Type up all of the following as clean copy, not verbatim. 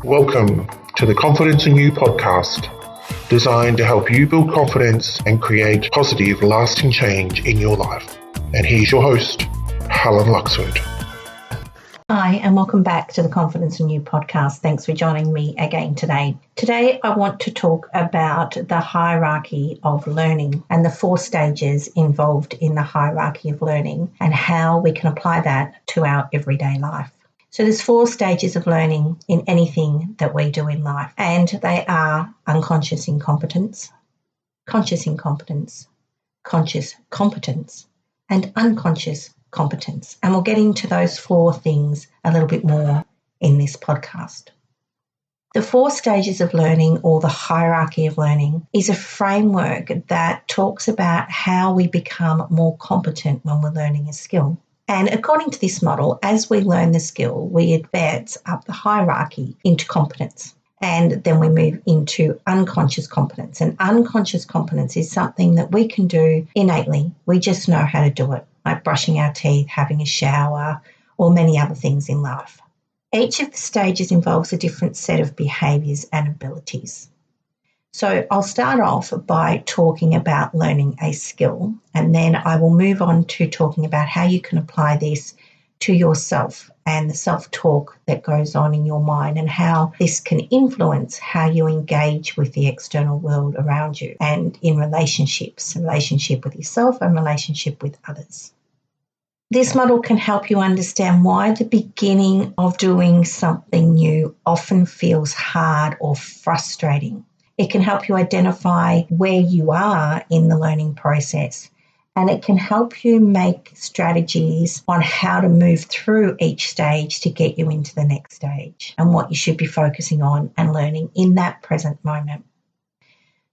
Welcome to the Confidence in You podcast, designed to help you build confidence and create positive, lasting change in your life. And here's your host, Helen Luxford. Hi, and welcome back to the Confidence in You podcast. Thanks for joining me again today. Today, I want to talk about the hierarchy of learning and the 4 stages involved in the hierarchy of learning and how we can apply that to our everyday life. So there's 4 stages of learning in anything that we do in life, and they are unconscious incompetence, conscious incompetence, conscious competence, and unconscious competence. And we'll get into those 4 things a little bit more in this podcast. The 4 stages of learning, or the hierarchy of learning, is a framework that talks about how we become more competent when we're learning a skill. And according to this model, as we learn the skill, we advance up the hierarchy into competence. And then we move into unconscious competence. And unconscious competence is something that we can do innately. We just know how to do it, like brushing our teeth, having a shower, or many other things in life. Each of the stages involves a different set of behaviours and abilities. So I'll start off by talking about learning a skill, and then I will move on to talking about how you can apply this to yourself and the self-talk that goes on in your mind and how this can influence how you engage with the external world around you and in relationships, relationship with yourself and relationship with others. This model can help you understand why the beginning of doing something new often feels hard or frustrating. It can help you identify where you are in the learning process, and it can help you make strategies on how to move through each stage to get you into the next stage and what you should be focusing on and learning in that present moment.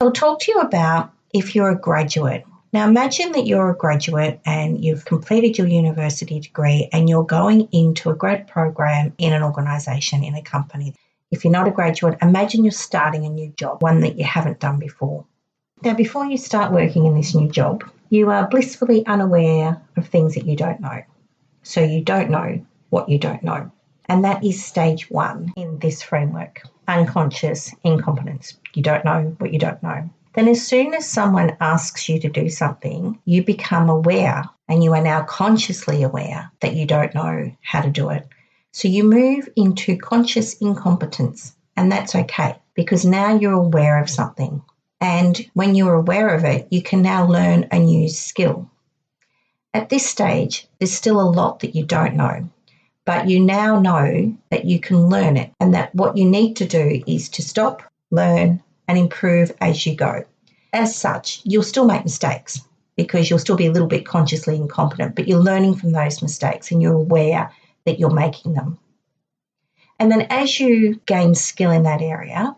I'll talk to you about if you're a graduate. Now imagine that you're a graduate and you've completed your university degree and you're going into a grad program in an organisation, in a company. If you're not a graduate, imagine you're starting a new job, one that you haven't done before. Now, before you start working in this new job, you are blissfully unaware of things that you don't know. So you don't know what you don't know. And that is stage 1 in this framework, unconscious incompetence. You don't know what you don't know. Then as soon as someone asks you to do something, you become aware, and you are now consciously aware that you don't know how to do it. So you move into conscious incompetence, and that's okay because now you're aware of something. And when you're aware of it, you can now learn a new skill. At this stage, there's still a lot that you don't know, but you now know that you can learn it and that what you need to do is to stop, learn, and improve as you go. As such, you'll still make mistakes because you'll still be a little bit consciously incompetent, but you're learning from those mistakes and you're aware that you're making them. And then as you gain skill in that area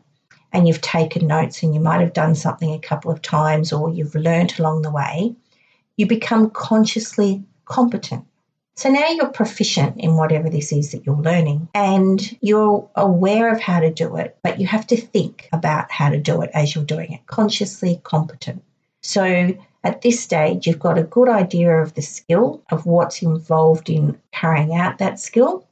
and you've taken notes and you might have done something a couple of times or you've learnt along the way, you become consciously competent. So now you're proficient in whatever this is that you're learning and you're aware of how to do it, but you have to think about how to do it as you're doing it, consciously competent. So at this stage, you've got a good idea of the skill, of what's involved in carrying out that skill.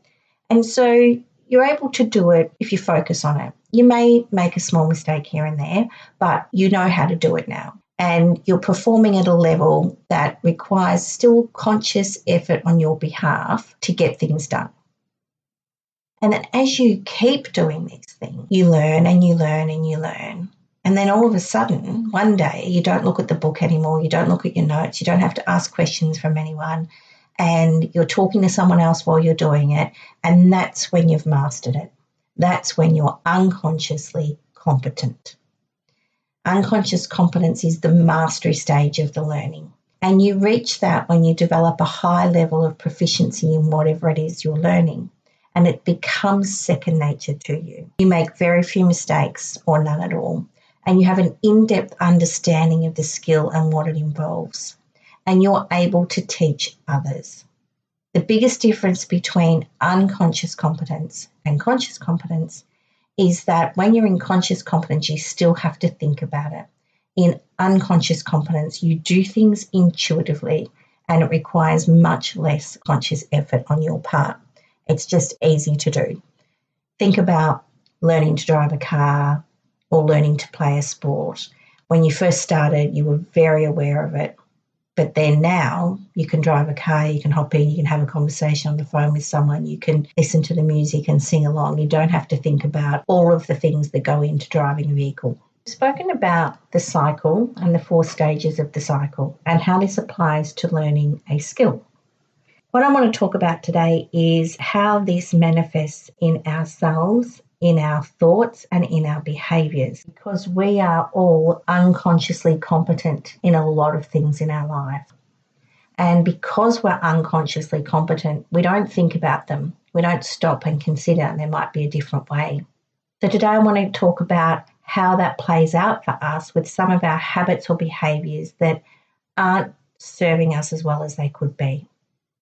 And so you're able to do it if you focus on it. You may make a small mistake here and there, but you know how to do it now. And you're performing at a level that requires still conscious effort on your behalf to get things done. And then as you keep doing this thing, you learn and you learn and you learn. And then all of a sudden, one day, you don't look at the book anymore, you don't look at your notes, you don't have to ask questions from anyone, and you're talking to someone else while you're doing it, and that's when you've mastered it. That's when you're unconsciously competent. Unconscious competence is the mastery stage of the learning, and you reach that when you develop a high level of proficiency in whatever it is you're learning, and it becomes second nature to you. You make very few mistakes or none at all. And you have an in-depth understanding of the skill and what it involves, and you're able to teach others. The biggest difference between unconscious competence and conscious competence is that when you're in conscious competence, you still have to think about it. In unconscious competence, you do things intuitively and it requires much less conscious effort on your part. It's just easy to do. Think about learning to drive a car or learning to play a sport. When you first started, you were very aware of it. But then now you can drive a car, you can hop in, you can have a conversation on the phone with someone, you can listen to the music and sing along. You don't have to think about all of the things that go into driving a vehicle. We've spoken about the cycle and the 4 stages of the cycle and how this applies to learning a skill. What I want to talk about today is how this manifests in ourselves, in our thoughts and in our behaviours, because we are all unconsciously competent in a lot of things in our life. And because we're unconsciously competent, we don't think about them. We don't stop and consider there might be a different way. So today I want to talk about how that plays out for us with some of our habits or behaviours that aren't serving us as well as they could be.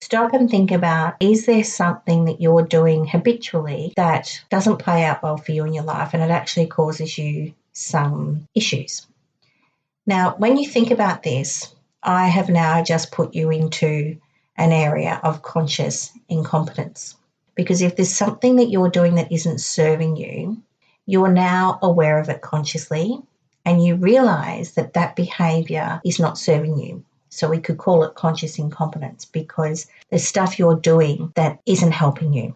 Stop and think about, is there something that you're doing habitually that doesn't play out well for you in your life and it actually causes you some issues? Now, when you think about this, I have now just put you into an area of conscious incompetence. Because if there's something that you're doing that isn't serving you, you're now aware of it consciously and you realise that that behaviour is not serving you. So we could call it conscious incompetence because there's stuff you're doing that isn't helping you.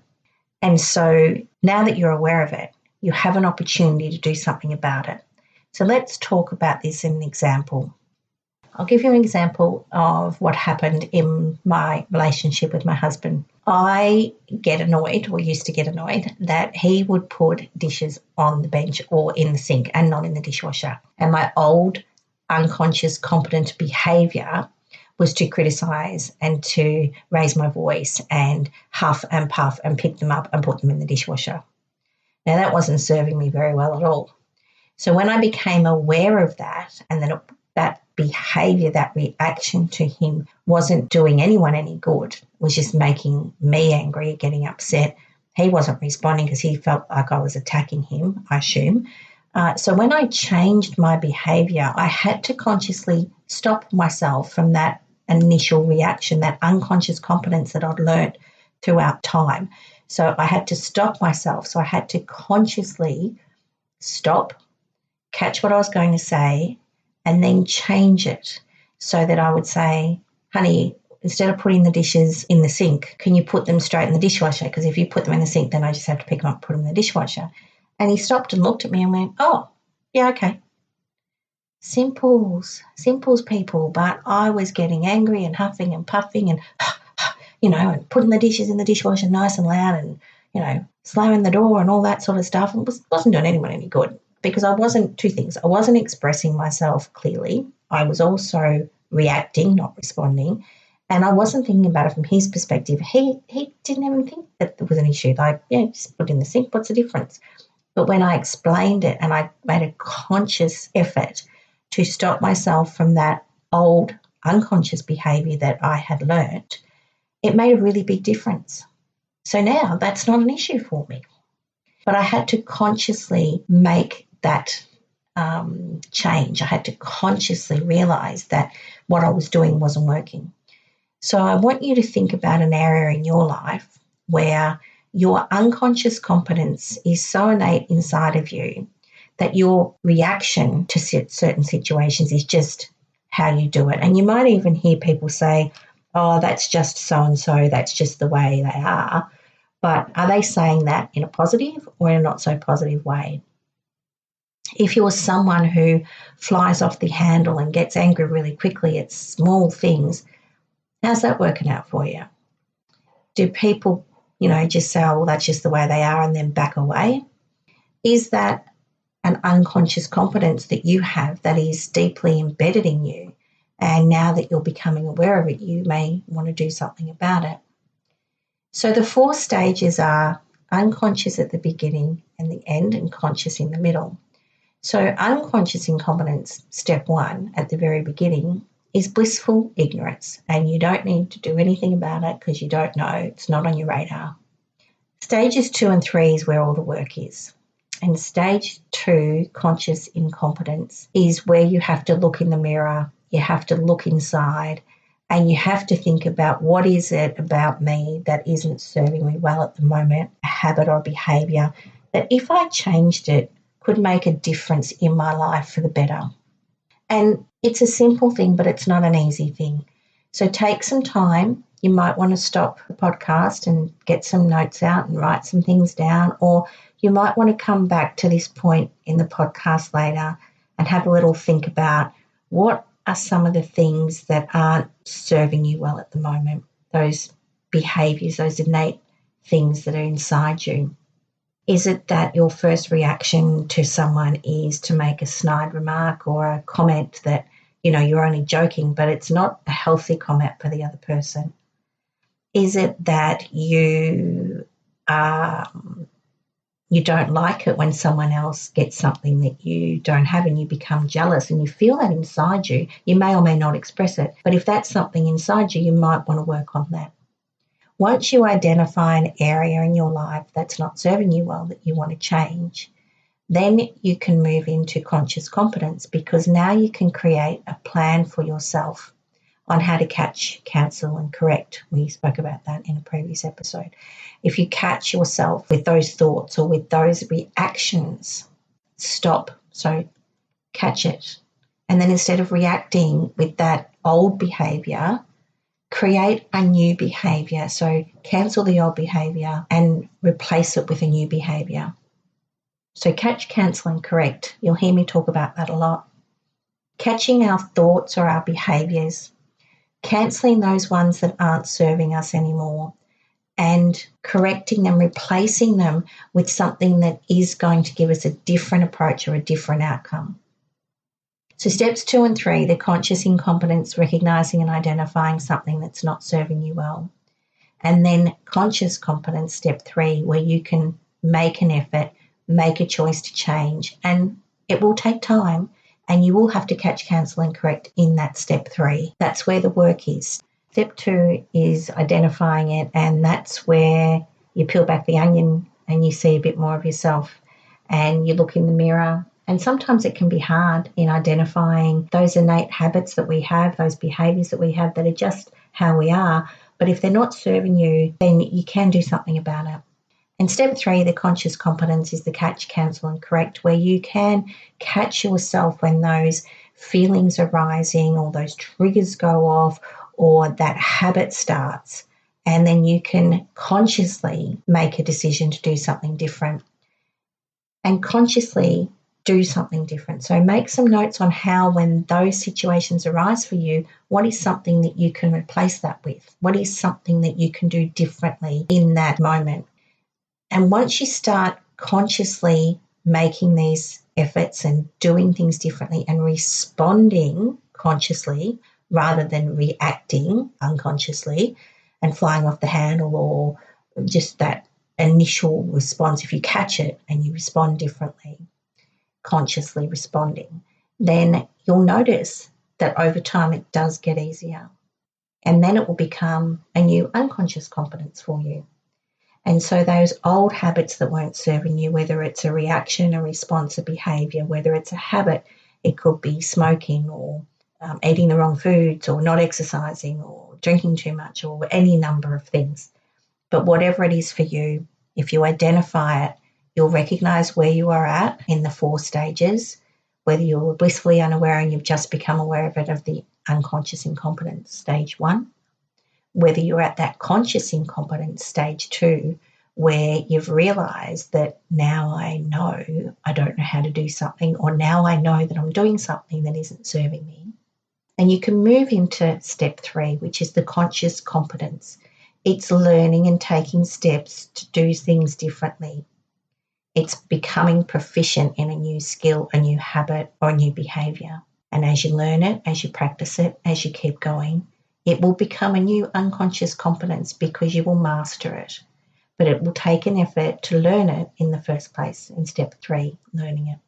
And so now that you're aware of it, you have an opportunity to do something about it. So let's talk about this in an example. I'll give you an example of what happened in my relationship with my husband. I get annoyed, or used to get annoyed, that he would put dishes on the bench or in the sink and not in the dishwasher. And my old unconscious competent behaviour was to criticise and to raise my voice and huff and puff and pick them up and put them in the dishwasher. Now that wasn't serving me very well at all. So when I became aware of that and that behaviour, that reaction to him wasn't doing anyone any good, was just making me angry, getting upset. He wasn't responding because he felt like I was attacking him, I assume. So when I changed my behaviour, I had to consciously stop myself from that initial reaction, that unconscious competence that I'd learnt throughout time. So I had to stop myself. So I had to consciously stop, catch what I was going to say, and then change it so that I would say, honey, instead of putting the dishes in the sink, can you put them straight in the dishwasher? Because if you put them in the sink, then I just have to pick them up and put them in the dishwasher. And he stopped and looked at me and went, oh, yeah, okay. Simples people. But I was getting angry and huffing and puffing and, and putting the dishes in the dishwasher nice and loud and, slamming the door and all that sort of stuff. It wasn't doing anyone any good because two things. I wasn't expressing myself clearly. I was also reacting, not responding. And I wasn't thinking about it from his perspective. He didn't even think that there was an issue. Like, yeah, just put it in the sink. What's the difference? But when I explained it and I made a conscious effort to stop myself from that old unconscious behaviour that I had learnt, it made a really big difference. So now that's not an issue for me. But I had to consciously make that change. I had to consciously realise that what I was doing wasn't working. So I want you to think about an area in your life where your unconscious competence is so innate inside of you that your reaction to certain situations is just how you do it. And you might even hear people say, oh, that's just so-and-so, that's just the way they are. But are they saying that in a positive or in a not so positive way? If you're someone who flies off the handle and gets angry really quickly at small things, how's that working out for you? Do people just say, oh, well, that's just the way they are and then back away? Is that an unconscious competence that you have that is deeply embedded in you? And now that you're becoming aware of it, you may want to do something about it. So the 4 stages are unconscious at the beginning and the end and conscious in the middle. So unconscious incompetence, step 1 at the very beginning, is blissful ignorance, and you don't need to do anything about it because you don't know, it's not on your radar. Stages 2 and 3 is where all the work is. And stage 2, conscious incompetence, is where you have to look in the mirror, you have to look inside, and you have to think about what is it about me that isn't serving me well at the moment, a habit or behaviour that if I changed it, could make a difference in my life for the better. And it's a simple thing, but it's not an easy thing. So take some time. You might want to stop the podcast and get some notes out and write some things down, or you might want to come back to this point in the podcast later and have a little think about what are some of the things that aren't serving you well at the moment, those behaviours, those innate things that are inside you. Is it that your first reaction to someone is to make a snide remark or a comment that, you're only joking, but it's not a healthy comment for the other person? Is it that you don't like it when someone else gets something that you don't have and you become jealous and you feel that inside you? You may or may not express it, but if that's something inside you, you might want to work on that. Once you identify an area in your life that's not serving you well that you want to change, then you can move into conscious competence, because now you can create a plan for yourself on how to catch, cancel and correct. We spoke about that in a previous episode. If you catch yourself with those thoughts or with those reactions, stop. So catch it. And then instead of reacting with that old behaviour, create a new behaviour. So cancel the old behaviour and replace it with a new behaviour. So catch, cancel and correct. You'll hear me talk about that a lot. Catching our thoughts or our behaviours, cancelling those ones that aren't serving us anymore, and correcting them, replacing them with something that is going to give us a different approach or a different outcome. So steps 2 and 3, the conscious incompetence, recognising and identifying something that's not serving you well. And then conscious competence, step 3, where you can make an effort, make a choice to change. And it will take time, and you will have to catch, cancel and correct in that step 3. That's where the work is. Step 2 is identifying it, and that's where you peel back the onion and you see a bit more of yourself and you look in the mirror. And sometimes it can be hard in identifying those innate habits that we have, those behaviours that we have that are just how we are. But if they're not serving you, then you can do something about it. And step 3, the conscious competence, is the catch, cancel and correct, where you can catch yourself when those feelings are rising or those triggers go off or that habit starts. And then you can consciously make a decision to do something different. And consciously do something different. So make some notes on how, when those situations arise for you, what is something that you can replace that with? What is something that you can do differently in that moment? And once you start consciously making these efforts and doing things differently and responding consciously rather than reacting unconsciously and flying off the handle, or just that initial response, if you catch it and you respond differently, consciously responding, then you'll notice that over time it does get easier. And then it will become a new unconscious competence for you. And so those old habits that weren't serving you, whether it's a reaction, a response, a behaviour, whether it's a habit, it could be smoking or eating the wrong foods or not exercising or drinking too much or any number of things. But whatever it is for you, if you identify it, you'll recognise where you are at in the 4 stages, whether you're blissfully unaware and you've just become aware of it, of the unconscious incompetence, stage 1, whether you're at that conscious incompetence, stage 2, where you've realised that now I know I don't know how to do something, or now I know that I'm doing something that isn't serving me. And you can move into step 3, which is the conscious competence. It's learning and taking steps to do things differently. It's becoming proficient in a new skill, a new habit, or a new behaviour. And as you learn it, as you practice it, as you keep going, it will become a new unconscious competence because you will master it. But it will take an effort to learn it in the first place, in step 3, learning it.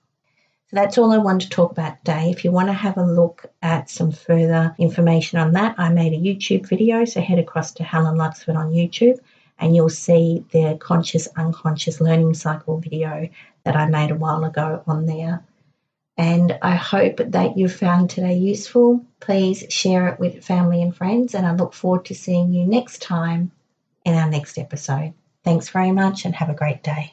So that's all I wanted to talk about today. If you want to have a look at some further information on that, I made a YouTube video, so head across to Helen Luxford on YouTube and you'll see the conscious unconscious learning cycle video that I made a while ago on there. And I hope that you found today useful. Please share it with family and friends, and I look forward to seeing you next time in our next episode. Thanks very much and have a great day.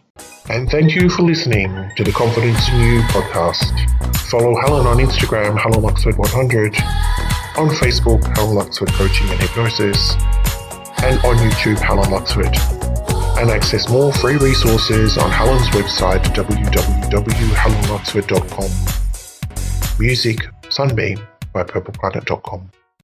And thank you for listening to the Confidence in You podcast. Follow Helen on Instagram, Helen Luxford 100, on Facebook, Helen Luxford Coaching and Hypnosis, and on YouTube, Helen Luxford. And access more free resources on Helen's website, www.helenluxford.com. Music, Sunbeam by purpleplanet.com.